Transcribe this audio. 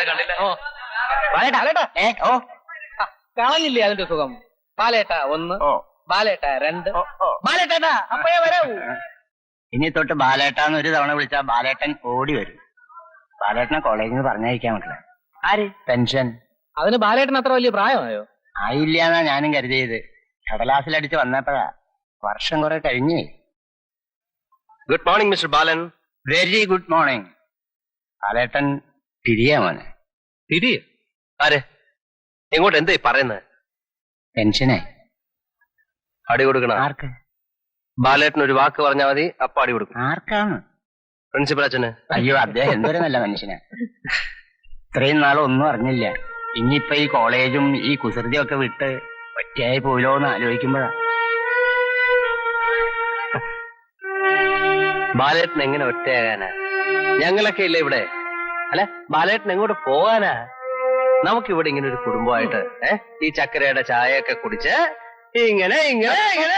കണ്ടില്ല. കളഞ്ഞില്ലേ അതിന്റെ സുഖം? ബാലേട്ട 1, ബാലേട്ട 2, ബാലേട്ടാ അപ്പഴേ വരാവൂ. ഇനി തൊട്ട് ബാലേട്ടാന്ന് ഒരു തവണ വിളിച്ചാൽ ബാലേട്ടൻ ഓടി വരും. ബാലേട്ടനെ കോളേജിൽ നിന്ന് പറഞ്ഞയക്കാൻ മക്കളെ. ആര്? പെൻഷൻ. അതിന് ബാലേട്ടൻ അത്ര വലിയ പ്രായമായോ? ആയില്ലാന്നാ ഞാനും കരുതിയത്. കടലാസിലടിച്ച് വന്നപ്പോഴാ. വർഷം കുറെ കഴിഞ്ഞേ. Good morning mister Balan. Very good morning. ബാലേട്ടൻ തിരിയാ മോനെ. തിരിയ? ആരെ? എങ്ങോട്ട് എന്തായി പറയുന്നത്? പെൻഷനെ അടി കൊടുക്കണം. ആർക്ക്? ബാലേട്ടൻ ഒരു വാക്ക് പറഞ്ഞാൽ മതി, അപ്പ അടി കൊടുക്കും. ആർക്കാണ്? പ്രിൻസിപ്പൽ അച്ഛന്. അയ്യോ, അദ്ദേഹം എന്തൊരു നല്ല മനുഷ്യനാ. ഇത്രയും നാളും ഒന്നും അറിഞ്ഞില്ല. ഇനിയിപ്പൊ ഈ കോളേജും ഈ കുസൃതിയും ഒക്കെ വിട്ട് ഒറ്റയായി പോയില്ലോ എന്ന് ആലോചിക്കുമ്പോഴാ. ബാലേട്ടൻ എങ്ങനെ ഒറ്റയാകാനാ? ഞങ്ങളൊക്കെ ഇല്ല ഇവിടെ. അല്ല, ബാലേട്ടൻ എങ്ങോട്ട് പോകാനാ? നമുക്കിവിടെ ഇങ്ങനെ ഒരു കുടുംബമായിട്ട് ഈ ചക്കരയുടെ ചായയൊക്കെ കുടിച്ച് ഇങ്ങനെ ഇങ്ങനെ ഇങ്ങനെ